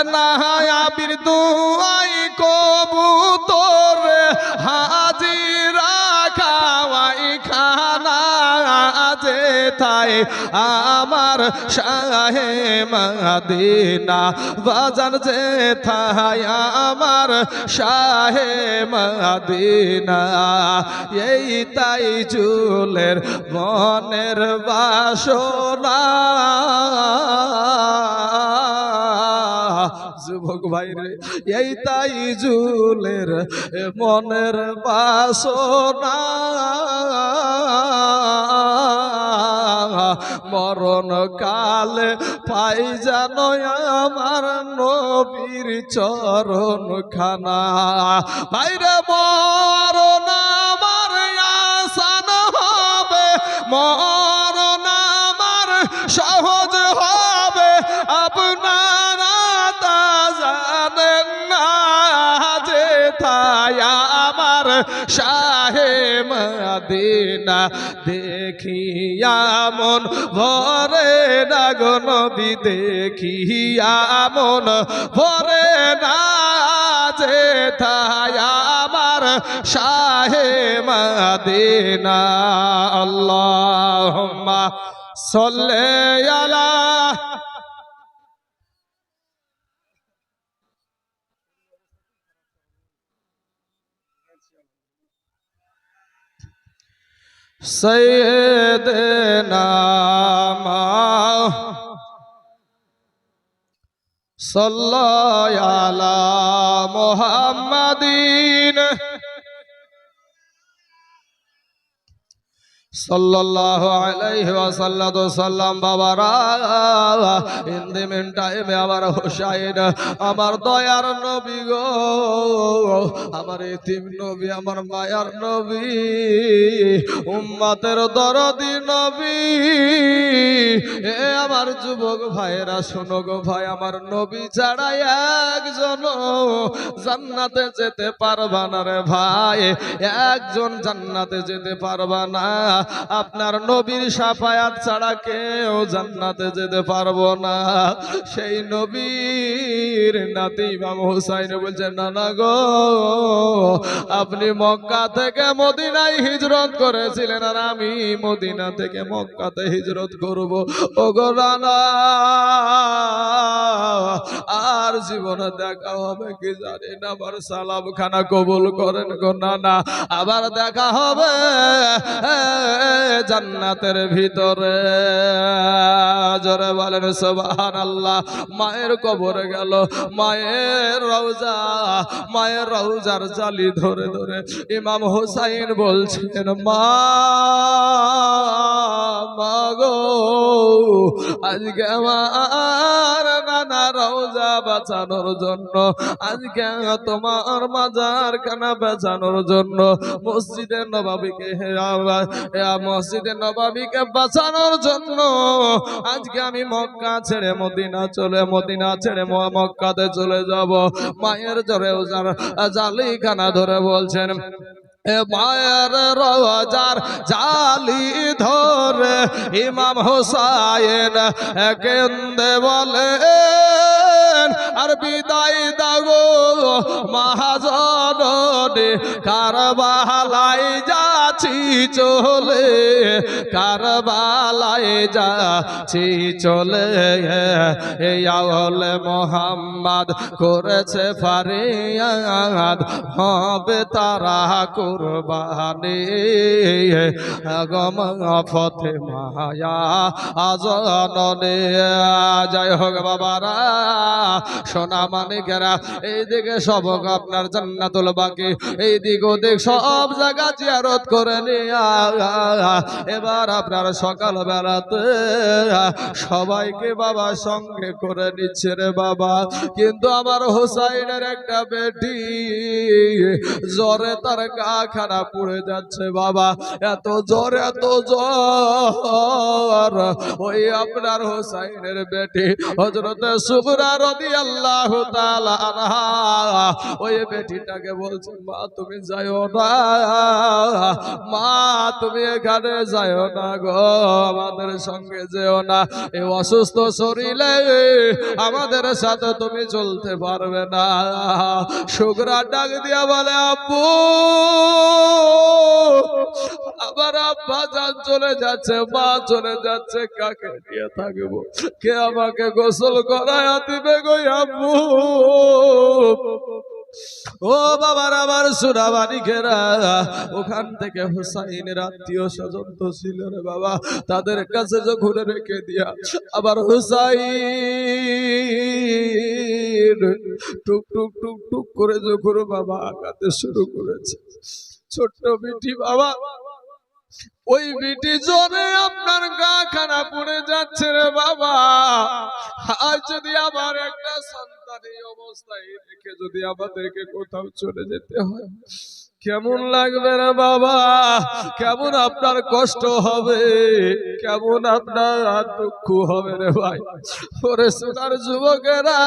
না আবির দুয়াই কবুতর হাজিরা খাওয়াই খানা যেথায় আমার শাহে মদিনা বাজান যেথায় আমার শাহে মদিনা এই তাই চুলের মনের বাসনা যুবক ভাই রে এই তাই জুলের মনের বাসনা মরণ কালে পাই জানো আমার নবীর চরণ খানা ভাইরে মরণ আমার আসান হবে মরণ আমার সহজ হবে আপনারা তা জানেন না যেথায় আমার শাহে মদিনা দেখিয়া মন ভরে না গো নবী দেখিয়া মন ভরে না যেথায় আমার শাহে মদিনা আল্লাহুম্মা সাল্লি আলা সৈয়দনা সাল্লাল্লাহু আলা মুহাম্মাদিন সাল্লাল্লাহু আলাইহি ওয়াসাল্লাম বাবারা ইন দি মিন টাইমে আমার হোসাইন আমার দয়ার নবী গো আমার এতিম নবী আমার মায়ার নবী উম্মতের দরদি নবী এ আমার যুবক ভাইরা শোনো গো ভাই আমার নবী ছাড়া একজন জান্নাতে যেতে পারবা না রে ভাই একজন জান্নাতে যেতে পারবা না আপনার নবীর শাফায়াত ছাড়া কেউ জান্নাতে যেতে পারবো না সেই নবীর নাতি ইমাম হুসাইন বলছেন নানা গো আপনি মক্কা থেকে মদিনায় হিজরত করেছিলেন আর আমি মদিনা থেকে মক্কাতে হিজরত করব ও গো নানা আর জীবনে দেখা হবে কি জানি না আবার সালাম খানা কবুল করেন গো নানা আবার দেখা হবে জান্নাতের ভিতরে জোরে বলেন সুবহানাল্লাহ মায়ের কবরে গেল মায়ের রওজার জালি ধরে ধরে ইমাম হুসাইন বলছেন মা গো আজকে আমার নানা রওজা বাঁচানোর জন্য আজকে তোমার মাজার খানা বাঁচানোর জন্য মসজিদে নববীকে বাঁচানোর জন্য আজকে আমি মক্কা ছেড়ে মদিনা ছেড়ে মক্কাতে চলে যাব মায়ের জোরে জালিখানা ধরে বলছেন মায়ের রওজার জালি ধরে ইমাম হুসাইন কেন্দে বলেন আর বিদায় দাও মহাজননী কারবালায় যাচ্ছি চলে কারবালায় যাচ্ছি চলে এই আওলে মোহাম্মদ করেছে ফারিয়াদ হবে তারা কুরবানি আগম ফতে মায়া আজননে জয় হোক বাবারা সোনা মানিকেরা এইদিকে সব আপনার জান্নাতুল বাকি এইদিক ওদিক সব জায়গা জিয়ারত করে নিয়া এবার আপনার সকাল বেলাতে সবাইকে বাবা সঙ্গে করে নিচ্ছে রে বাবা কিন্তু আমার হুসাইনের একটা বেটি জ্বরে তার গা খারাপ পড়ে যাচ্ছে বাবা এত জ্বর ওই আপনার হুসাইনের বেটি হযরতে সুগরা রাদিয়াল্লাহু তাআলা আনহা ওই বেটিটাকে বলছে মা তুমি যাও না মা তুমি এখানে যাও না গো, আমাদের সঙ্গে যেও না, এই অসুস্থ শরীরে আমাদের সাথে তুমি চলতে পারবে না। শুকরা ডাক দিয়া বলে আব্বু আবার আব্বা জান চলে যাচ্ছে, মা চলে যাচ্ছে, কাকে নিয়ে থাকবো, কে আমাকে গোসল করায় দিবে গো আব্বু। ও বাবার আমার সুরাবানি ঘেরা, ওখান থেকে হুসাইনের আত্মীয় স্বজন তো ছিল রে বাবা, তাদের কাছে যখন রেখে দিয়া আবার হুসাইন টুক টুক টুক টুক করে যখন বাবা আগাতে শুরু করেছে, ছোট্ট বিটি বাবা, ওই বিটি জোরে আপনার গা খানা পড়ে যাচ্ছে রে বাবা। আজ যদি আমার একটা সন্তান এই অবস্থায় রেখে যদি আমাদেরকে কোথাও চলে যেতে হয়, কেমন লাগবে রে বাবা, কেমন আপনার কষ্ট হবে, কেমন আপনার দুঃখ হবে রে ভাই। ওরে সোনার যুবকেরা,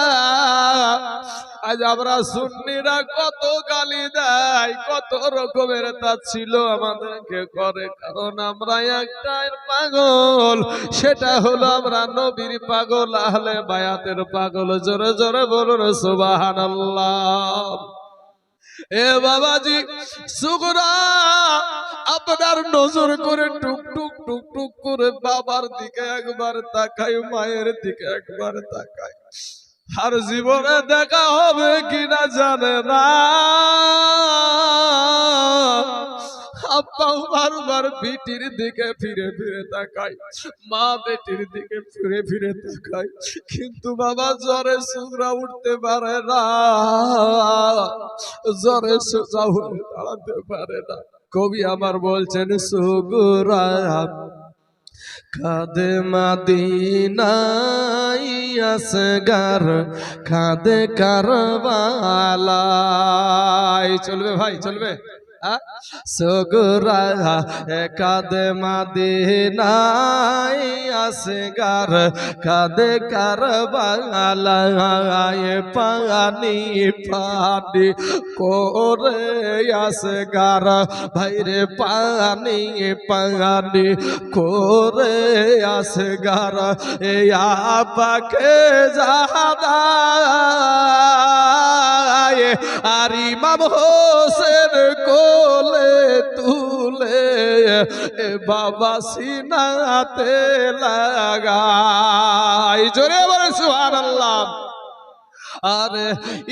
আজ আমরা সুন্নিরা কত গালি দেয়, কত রকমের তা ছিল আমাদেরকে করে, কারণ আমরা একটাই পাগল, সেটা হলো আমরা নবীর পাগল, আহলে বায়াতের পাগল। জোরে জোরে বলুন সুবহানাল্লাহ। এ বাবাজি সুগরা, আপনার নজর করে টুক টুক টুক টুক করে বাবার দিকে একবার তাকায়, মায়ের দিকে একবার তাকায়, আর জীবনে দেখা হবে কিনা জানে না। আব্বাও বারবার বেটির দিকে ফিরে ফিরে তাকায়, মা বেটির দিকে ফিরে ফিরে তাকায়, কিন্তু বাবা জ্বরে সুগরা উঠতে পারে না, জ্বরে সোজা হয়ে দাঁড়াতে পারে না। কবি আমার বলছেন সুগরা কাঁদে মদিনায় আসগার, কাঁদে কারবালায়। চলবে ভাই চলবে। সুগরা কাঁদে মদিনায় আসগার, কাঁদে কারবালায়, পানি পানি করে আসগার, ভাইরে পানি পানি করে আসগার, এ আপাকে জাদা আর ইমাম হোসেন কোলে তুলে এ বাবা সিনাতে লাগাই। জোরে বলে সুবহানাল্লাহ। আর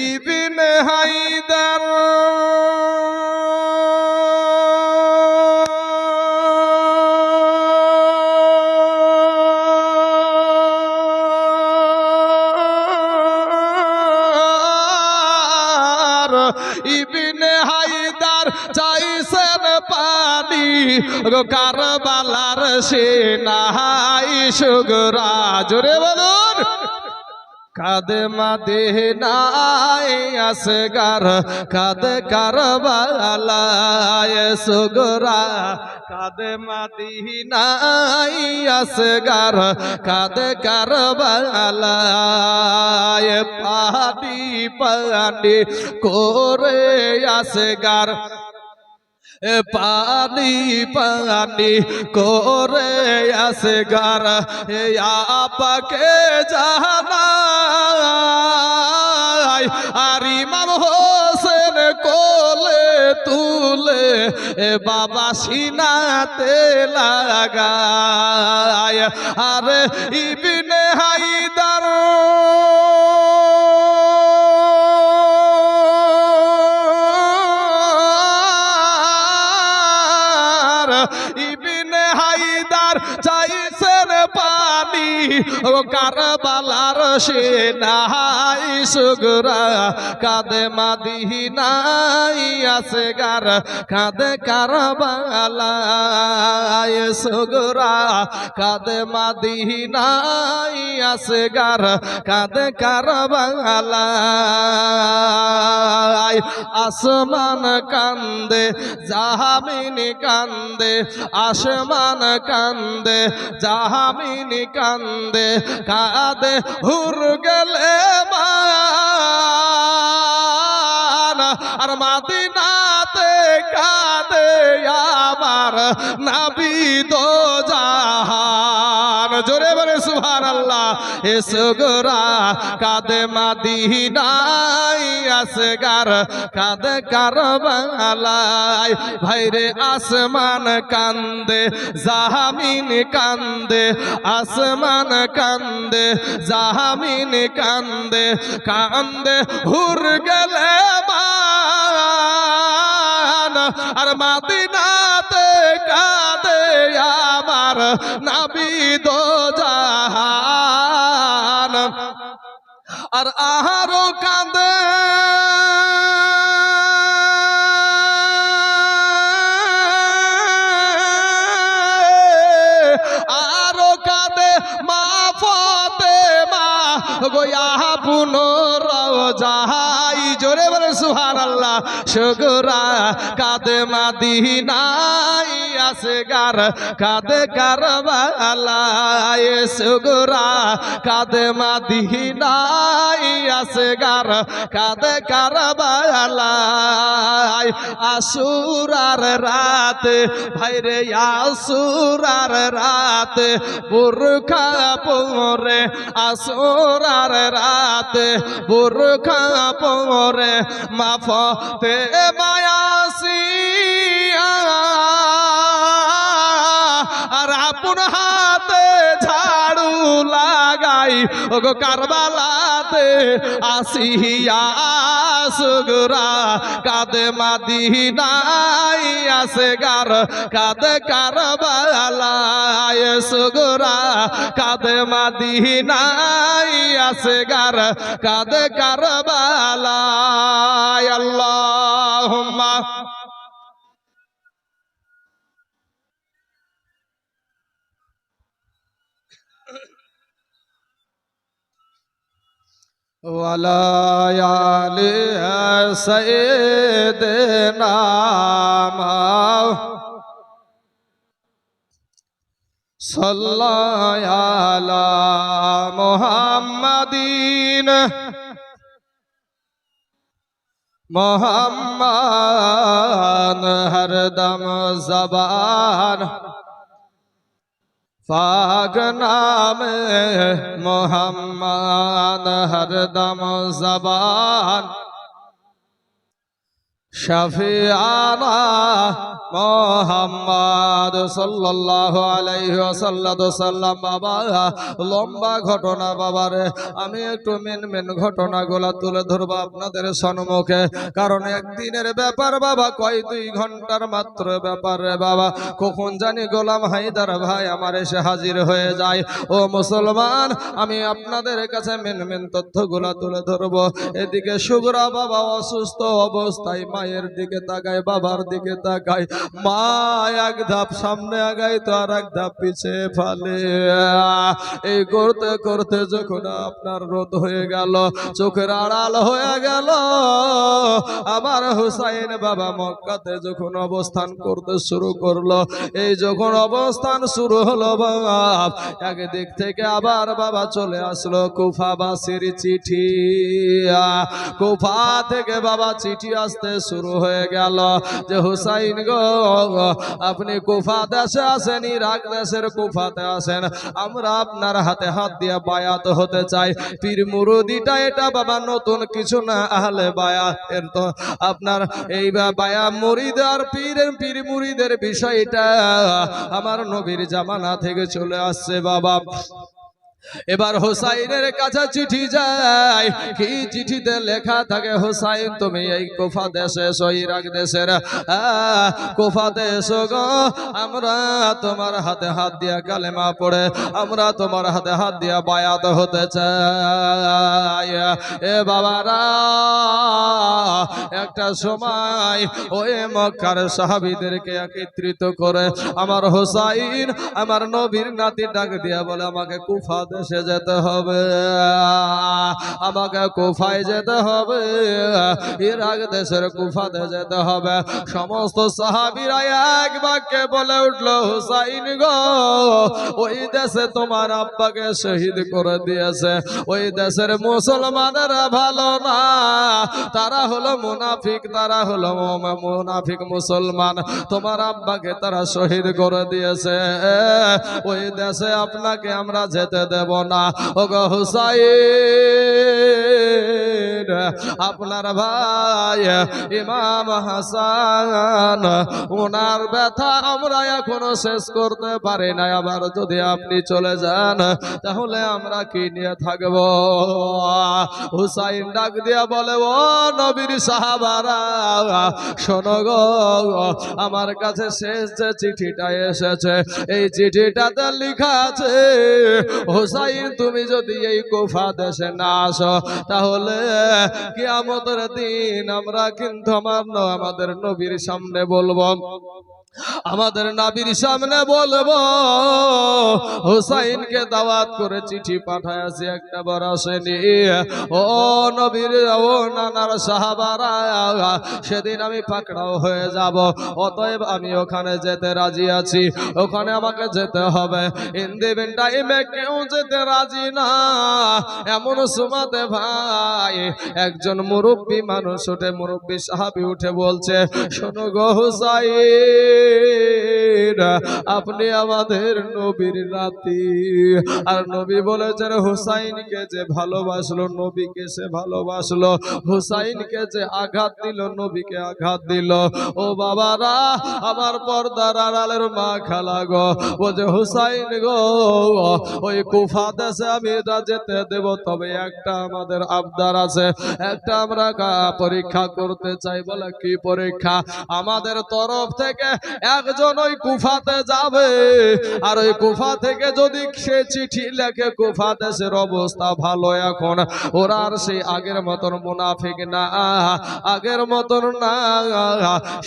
ইবনে হায়দার ইবনে হায়দার চাইছেন পানি কারবালার সেনাই সুগরা। জোরে বলুন। কাঁদে মদিনায় আসগার, কাঁদে কারবালায় সুগরা, কাঁদে মদিনায় আসগার, কাঁদে কারবালায়, পানি পানি করে আসগার, পানি পানি করে আসগার, এ আপাকে জানাই, আর ইমাম হোসেন কোলে তুলে এ বাবা সিনাতে লাগায়। আর ইবনে হায়দার ইবনে হায়দার চাইছেন পানি কারবালার সেনাই সুগরা, কাঁদে মদিনায় আসগার, কাঁদে কারবালায় সুগরা, কাঁদে মদিনায় আসগার, কাঁদে কারবালায়। আসমান কান্দে জামিন কান্দে, আসমান কান্দে জামিন কান্দে, কাঁদে হুর গেলে মান, আর মদিনাতে কাঁদে আমার আমার নাবি দো জাহান জোরে বলে সুবহানাল্লাহ এ সুগরা কাদে মদিনায় আসগার কাদে কারবালায় ভাইরে আসমান কান্দে জামিন কান্দে আসমান কান্দে জামিন কান্দে কান্দে হুর গেলে মান আর মদিনাতে কাঁদে আমার নবী দো জাহান আর আহারও কাঁদে আরো কাঁদে মা ফাতেমা গোয়া পুনরায় জোরে বলে সুবহানাল্লাহ সুগরা কাঁদে মদিনায় আসগার কাঁদে কারবালায় সুগরা কাঁদে মদিনায় আসগার কাঁদে কারবালায় আশুরার রাত ভাইরে আশুরার রাত বুরখা পরে আশুরার রাত বুরখা পরে মা ফাতেমা আর আপন হাতে ঝাড়ু লাগাই ওগো কারবালাতে আসিয়া সুগরা কাঁদে মদিনায় আসগার কাঁদে কারবালায় সুগরা কাঁদে মদিনায় আসগার কাঁদে কারবালায় আল্লাহুম্মা ওয়ালায়ালি সাইয়্যিদিনা সাল্লাল্লাহু আলা মুহাম্মাদিন মুহাম্মদ হরদম জবান पाक नाम मोहम्मद हरदम ज़बान शफियाना मोहम्मद सल्लल्लाहु अलैहि वसल्लम बाबा लम्बा घटना बाबारे आमी एकटु मेन घटनागुलो तुले धरब आपनादेर सम्मुखे कारण एकदिनेर ब्यापार बाबा कय 2 घंटार मात्र ब्यापार रे बाबा कखन जानी गोलाम हायदार भाई आमार एसे हाजिर हये जाय ओ मुसलमान आमी आपनादेर काछे मेन तथ्यगुलो तुले धरब एदिके सुगरा बाबा असुस्थ अवस्थाय मायेर दिके ताकाय बाबार दिके ताकाय मा एक धाप सामने आगाय तो और एक धाप पीछे फाले এই করতে করতে যখন আপনার রোদ হয়ে গেল চোখের আড়াল হয়ে গেল আমার হুসাইন বাবা মক্কাতে যখন অবস্থান করতে শুরু করলো এই যখন অবস্থান শুরু হলো বাবা একদিক থেকে আবার বাবা চলে আসলো কুফাবাসীর চিঠি কুফা থেকে বাবা চিঠি আসতে শুরু হয়ে গেল যে হুসাইন গো আপনি কুফা দেশে আসেন ইরাক দেশের কুফাতে আসেন আমরা আপনার হাতে হাত দিয়ে বায়াত হতে চাই পীর মুরিদিটা এটা বাবা নতুন কিছু না আহলে বায়াতের তো আপনার এই বায়া মুরিদ আর পীর মুরিদের বিষয়টা আমার নবীর জামানা থেকে চলে আসছে বাবা এবার হুসাইনের কাছে চিঠি যায় কি চিঠিতে লেখা থাকে হুসাইন তুমি এই কুফা দেশে এসো ইরাক দেশের কুফাতে এসো গো আমরা তোমার হাতে হাত দিয়া কালেমা পড়ে আমরা তোমার হাতে হাত দিয়া বায়াত হতে চাই এ বাবারা একটা সময় ওই মক্কার সাহাবীদেরকে একত্রিত করে আমার হুসাইন আমার নবীর নাতি ডাক দিয়া বলে আমাকে কুফা দেশে যেতে হবে, আমাকে কুফায় যেতে হবে, ইরাক দেশের কুফাতে যেতে হবে। সমস্ত সাহাবীরা এক বাক্যে বলে উঠলো, হুসাইন গো, ওই দেশে তোমার আব্বাকে শহীদ করে দিয়েছে, ওই দেশের মুসলমানেরা ভালো না, তারা হলো মুনাফিক, তারা হলো মুনাফিক মুসলমান, তোমার আব্বাকে তারা শহীদ করে দিয়েছে, ওই দেশে আপনাকে আমরা যেতে দেব না। ওগো হুসাইন, আপনার ভাই ইমাম হাসান, ওনার ব্যথা আমরা এখনো শেষ করতে পারি না, আবার যদি আপনি চলে যান তাহলে আমরা কি নিয়ে থাকবো? হুসাইন ডাক দিয়া বলে, ও নবীর সাহাবারা শোনো গো, আমার কাছে শেষ যে চিঠিটা এসেছে, এই চিঠিটাতে লেখা আছে, হুসাইন তুমি যদি এই কুফা দেশে না আসো তাহলে কিয়ামতের দিন আমরা কিন্তু আমাদের নবীর সামনে বলবো, আমাদের নবীর সামনে বলবো হুসাইনকে দাওয়াত করে চিঠি পাঠাইছি, একটা বার আসেনি। ও নবীর ও নানার সাহাবারা, সেদিন আমি পাকড়াও হয়ে যাব, অতএব আমি ওখানে যেতে রাজি আছি, ওখানে আমাকে যেতে হবে। ইন দিন টাইমে কেউ যেতে রাজি না, এমন সুমাতে ভাই একজন মুরব্বী মানুষ উঠে, মুরব্বী সাহাবী উঠে বলছে, শোনো গো হুসাইন, আপনি আমাদের নবীর নাতি, আর নবী বলেছেন হুসাইনকে যে ভালোবাসলো নবীকে সে ভালোবাসলো, হুসাইনকে যে আঘাত দিল নবীকে আঘাত দিল। ও বাবারা, আমার পর্দার আড়ালের মা খালা গো, ও যে হুসাইন গো, ওই কুফা দেশে আমি এটা যেতে দেব, তবে একটা আমাদের আবদার আছে, একটা আমরা পরীক্ষা করতে চাই। বলে কি পরীক্ষা? আমাদের তরফ থেকে একজন ওই কুফাতে যাবে, আর ওই কুফা থেকে যদি সে চিঠি লেখে, কুফা দেশের অবস্থা ভালো এখন, ওরা আর সেই আগের মতন মুনাফিক না, আগের মতন না,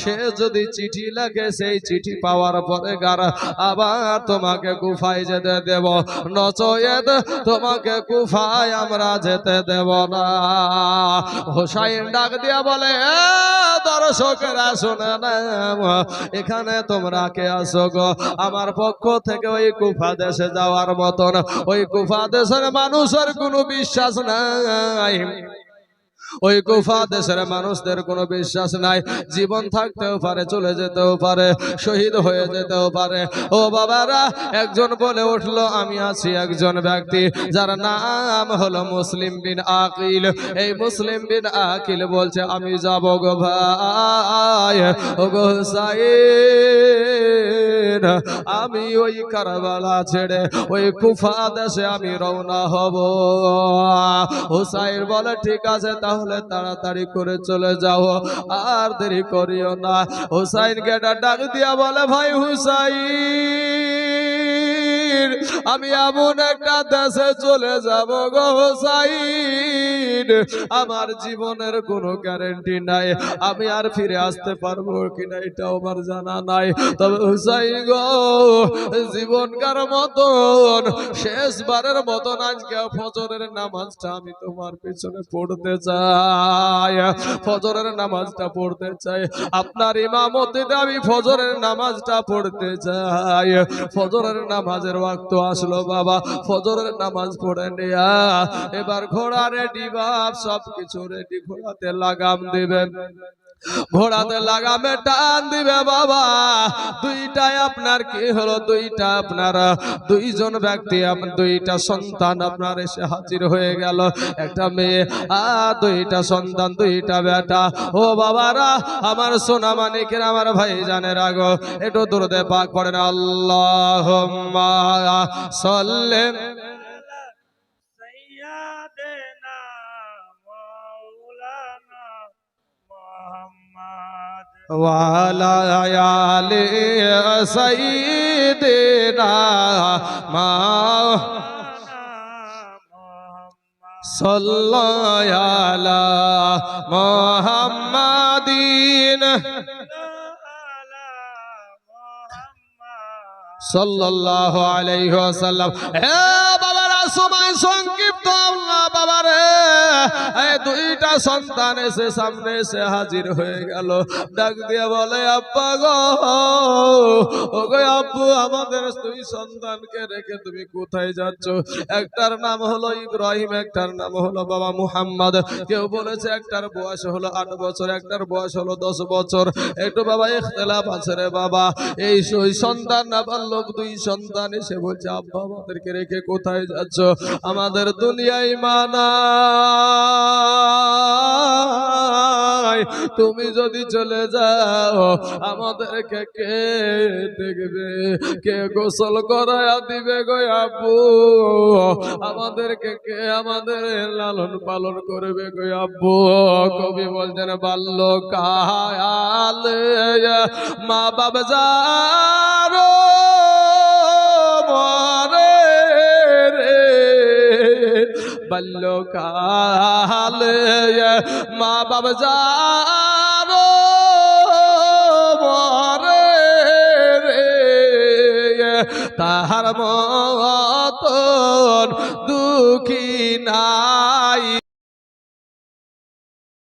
সে যদি চিঠি লেখে, সেই চিঠি পাওয়ার পরে আবার তোমাকে কুফায় যেতে দেব, নচেত তোমাকে কুফায় আমরা যেতে দেব না। হুসাইন ডাক দিয়া বলে, দর্শকেরা শুনে না, এখানে তোমরা কে আসো গো? আমার পক্ষ থেকে ওই কুফা দেশে যাওয়ার মতন ওই কুফা দেশের মানুষের কোনো বিশ্বাস নাই, ওই কুফা দেশের মানুষদের কোনো বিশ্বাস নাই, জীবন থাকতেও পারে, চলে যেতেও পারে, শহীদ হয়ে যেতেও পারে। ও বাবারা, একজন বলে উঠলো, আমি আছি একজন ব্যক্তি যার নাম হলো মুসলিম বিন আকিল। এই মুসলিম বিন আকিল বলছে, আমি যাব গো ভাই, ও গো হুসাইন, আমি ওই কারবালা ছেড়ে ওই কুফা দেশে আমি রওনা হব। হুসাইন বলে, ঠিক আছে, তাহলে তাড়াতাড়ি করে চলে যাও, আর দেরি করিও না। হুসাইনকে ডাক দিয়া বলে, ভাই হুসাইন, আমি এমন একটা দেশে চলে যাব গো হুসাইন, আমার জীবনের কোনো গ্যারান্টি নাই, আমি আর ফিরে আসতে পারবো কিনা এটাও আমার জানা নাই। তবে হুসাইন গো, জীবনকার মতন শেষবারের মতন আজকে ফজরের নামাজটা আমি তোমার পিছনে পড়তে চাই, ফজরের নামাজটা পড়তে চাই, আপনার ইমামতিতে আমি ফজরের নামাজটা পড়তে চাই। ফজরের নামাজের ওয়াক্ত আসলো বাবা, ফজরের নামাজ পড়ে নেয়া, এবার ঘোড়া রেডি, বাপ সবকিছু রেডি, ঘোড়াতে লাগাম দিবেন, ঘোড়াতে লাগামে টান দিবে বাবা। দুইটাই আপনার কি হলো, দুইটা আপনার দুইজন ব্যক্তি, দুইটা সন্তান আপনার এসে হাজির হয়ে গেল, একটা মেয়ে আর দুইটা সন্তান, দুইটা বেটা। ও বাবারা, আমার সোনা মানিকের, আমার ভাই জানের আগো, একটু দরুদে পাক পড়েন, আল্লাহুম্মা সাল্লি ওয়ালা আলি সাইয়্যিদিনা সাল্লাল্লাহু আলা মুহাম্মাদিন সাল্লাল্লাহু আলাইহি ওয়াসাল্লাম। হে বাবারা সময় সংক্ষিপ্ত আল্লাহ বাবারে এই দুইটা সন্তান এসে সামনে এসে হাজির হয়ে গেল। ডাক দিয়ে বলে আব্বা গো, ও গো আব্বু, আমাদের দুই সন্তানকে রেখে তুমি কোথায় যাচ্ছ? একটার নাম হলো ইব্রাহিম, একটার নাম হলো বাবা মুহাম্মদ। কেউ বলেছে একটার বয়স হলো 8 বছর, একটার বয়স হলো 10 বছর। একটু বাবা ইখতিলাফ আছে রে বাবা। এই সন্তান নাবালক দুই সন্তান এসে বলছে আব্বা আমাদেরকে রেখে কোথায় যাচ্ছ? আমাদের দুনিয়ায় মানা, তুমি যদি চলে যাও আমাদেরকে কে দেখবে, কে গোসল করায়া দিবে গো আব্বু? আমাদেরকে কে আমাদের লালন পালন করবে গো আব্বু? কবি বলছেন বাল্যকালে মা বাবা যারো মরে রে, বাল্যকালে মা বাবা যারো মরে রে, তাহার মতন দুঃখী না